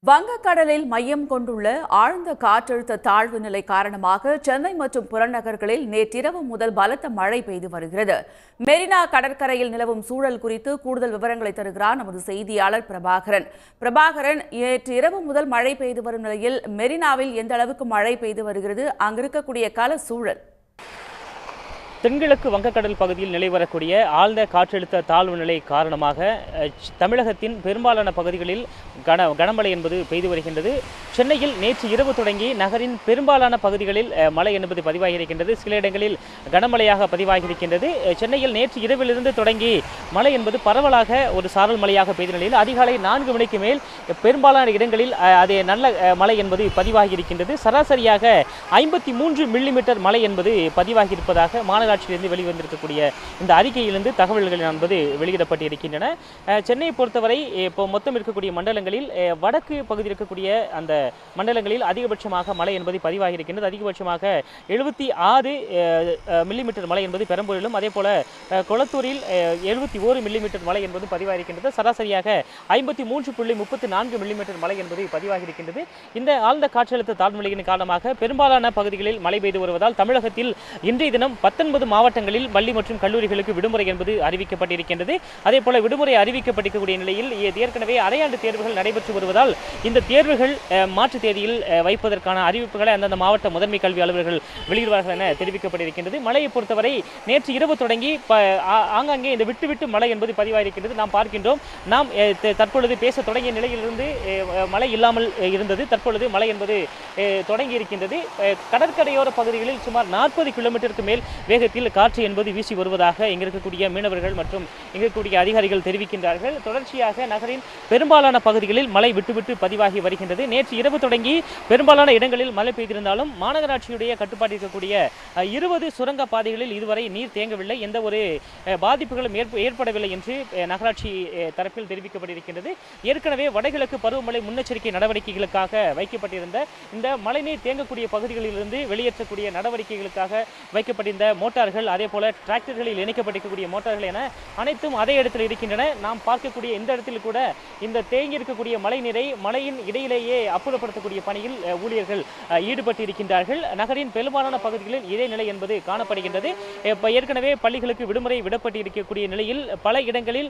வங்கக்கடலில் மையம் கொண்டுள்ள ஆழ்ந்த காற்றழுத்த தாழ்வு நிலை காரணமாக சென்னை மற்றும் புறநகர்களில் நேற்றிரவு முதல் பலத்த மழை பெய்து வருகிறது. மெரினா கடற்கரையில் நிலவும் சூழல் குறித்து கூடுதல் விவரங்களை தருகிறார் நமது செய்தியாளர் பிரபாகரன். நேற்றிரவு முதல் மழை பெய்து வரும் நிலையில் மெரினாவில் எந்த அளவுக்கு மழை பெய்து வருகிறது, அங்கிருக்கக்கூடிய கள சூழல்? தென்கிழக்கு வங்கக்கடல் பகுதியில் நிலைவரக்கூடிய ஆழ்ந்த காற்றழுத்த தாழ்வு நிலை காரணமாக தமிழகத்தின் பெரும்பாலான பகுதிகளில் கனமழை என்பது பெய்து வருகின்றது. சென்னையில் நேற்று இரவு தொடங்கி நகரின் பெரும்பாலான பகுதிகளில் மழை என்பது பதிவாகியிருக்கின்றது. சில இடங்களில் கனமழையாக பதிவாகியிருக்கின்றது. சென்னையில் நேற்று இரவிலிருந்து தொடங்கி மழை என்பது பரவலாக ஒரு சாரல் மழையாக பெய்த நிலையில் அதிகாலை 4 மணிக்கு மேல் பெரும்பாலான இடங்களில் அது நல்ல மழை என்பது பதிவாகியிருக்கின்றது. சராசரியாக 53 மில்லிமீட்டர் மழை என்பது பதிவாகியிருப்பதாக மாநகராட்சியிலிருந்து வெளிவந்திருக்கக்கூடிய இந்த அறிக்கையிலிருந்து தகவல்கள் என்பது வெளியிடப்பட்டிருக்கின்றன. சென்னையை பொறுத்தவரை இப்போ மொத்தம் இருக்கக்கூடிய மண்டலங்களில் வடக்கு பகுதியில் இருக்கக்கூடிய அந்த மண்டலங்களில் அதிகபட்சமாக மழை என்பது பதிவாகியிருக்கின்றது. அதிகபட்சமாக 76 மில்லிமீட்டர் மழை என்பது பெரம்பூரிலும், அதே போல கொளத்தூரில் 71 மில்லிமீட்டர் மழை என்பது பதிவாகியிருக்கின்றது. சராசரியாக 53.34 மில்லிமீட்டர் மழை என்பது பதிவாகியிருக்கின்றது. இந்த ஆழ்ந்த காற்றழுத்த தாழ்வு நிலையின் காரணமாக பெரும்பாலான பகுதிகளில் மழை பெய்து வருவதால் தமிழகத்தில் இன்றைய தினம் 19 மாவட்டங்களில் பள்ளி மற்றும் கல்லூரிகளுக்கு விடுமுறை என்பது அறிவிக்கப்பட்டிருக்கின்றது. அதே போல விடுமுறை அறிவிக்கப்பட்டிருக்கக்கூடிய நிலையில் ஏற்கனவே அரையாண்டு தேர்வுகள் நடைபெற்று வருவதால் இந்த தேர்வுகள் மாற்று தேதியில் வைப்பதற்கான அறிவிப்புகளை அந்தந்த மாவட்ட முதன்மை கல்வி அலுவலர்கள் வெளியிடுவார்கள் என தெரிவிக்கப்பட்டிருக்கின்றது. மழையை பொறுத்தவரை நேற்று இரவு தொடங்கி ஆங்காங்கே இந்த விட்டு மழை என்பது பதிவாகியிருக்கின்றது. நாம் பார்க்கின்றோம். நாம் தற்பொழுது பேச தொடங்கிய நிலையிலிருந்து மழை இல்லாமல் இருந்தது. தற்பொழுது மழை என்பது தொடங்கி இருக்கின்றது. கடற்கரையோர பகுதிகளில் சுமார் 40 கிலோமீட்டருக்கு மேல் வேகத்தில் காற்று என்பது வீசி வருவதாக இங்கு இருக்கக்கூடிய மீனவர்கள் மற்றும் இங்கு இருக்கக்கூடிய அதிகாரிகள் தெரிவிக்கின்றார்கள். தொடர்ச்சியாக நகரின் பெரும்பாலான பகுதிகளில் மழை விட்டு பதிவாகி வருகின்றது. நேற்று இரவு தொடங்கி பெரும்பாலான இடங்களில் மழை பெய்திருந்தாலும் மாநகராட்சியுடைய கட்டுப்பாட்டில் இருக்கக்கூடிய 20 சுரங்க பாதைகளில் இதுவரை நீர் தேங்கவில்லை, எந்த ஒரு பாதிப்புகளும் ஏற்படவில்லை என்று நகராட்சி தரப்பில் தெரிவிக்கப்பட்டிருக்கின்றது. ஏற்கனவே வடகிழக்கு பருவமழை முன்னெச்சரிக்கை நடவடிக்கைகளுக்காக வைக்கப்பட்டிருந்த இந்த மழைநீர் தேங்கக்கூடிய பகுதிகளிலிருந்து வெளியேற்றக்கூடிய நடவடிக்கைகளுக்காக வைக்கப்பட்டிருந்த மோட்டார்கள், அதே போல டிராக்டர்களில் இணைக்கப்பட்டிருக்கக்கூடிய மோட்டார்கள் என அனைத்தும் அதே இடத்தில் இருக்கின்றன. நாம் பார்க்கக்கூடிய இந்த இடத்தில் கூட இந்த தேங்கி இருக்கக்கூடிய மழை நீரை மழையின் இடையிலேயே அப்புறப்படுத்தக்கூடிய பணியில் ஊழியர்கள் ஈடுபட்டு இருக்கின்றார்கள். நகரின் பெரும்பாலான பகுதிகளில் இதே நிலை என்பது காணப்படுகின்றது. ஏற்கனவே பள்ளிகளுக்கு விடுமுறை விடப்பட்டு இருக்கக்கூடிய நிலையில் பல இடங்களில்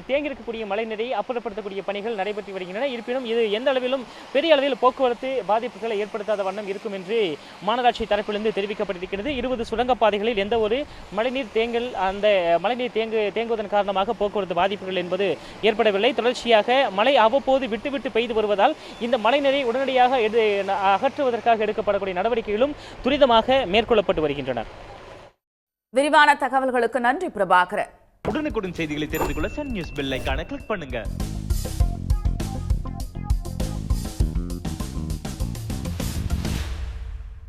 தேங்கி இருக்கக்கூடிய மழை நீரை அப்புறப்படுத்தக்கூடிய பணிகள் நடைபெற்று வருகின்றன. இருப்பினும் இது எந்த அளவிலும் பெரிய அளவில் போக்குவரத்து பாதிப்புகளை ஏற்படுத்தாத வண்ணம் இருக்கும் என்று மாநகராட்சி தரப்பிலிருந்து தெரிவிக்கப்பட்டிருக்கிறது. 20 சுரங்கப்பாதைகளில் எந்த ஒரு மழைநீர் தேங்கல் அந்த மழைநீர் தேங்குவதன் காரணமாக போக்குவரத்து பாதிப்புகள் என்பது ஏற்படவில்லை. தொடர்ச்சியாக மழை அவ்வப்போது விட்டு பெய்து வருவதால் இந்த மழைநீரை உடனடியாக அகற்றுவதற்காக எடுக்கப்படக்கூடிய நடவடிக்கைகளும் துரிதமாக மேற்கொள்ளப்பட்டு வருகின்றன. விரிவான தகவல்களுக்கு நன்றி பிரபாகரன். உடனுக்குடன் செய்திகளை தெரிந்து கொள்ள சன் நியூஸ் பெல் ஐகானை கிளிக் பண்ணுங்க.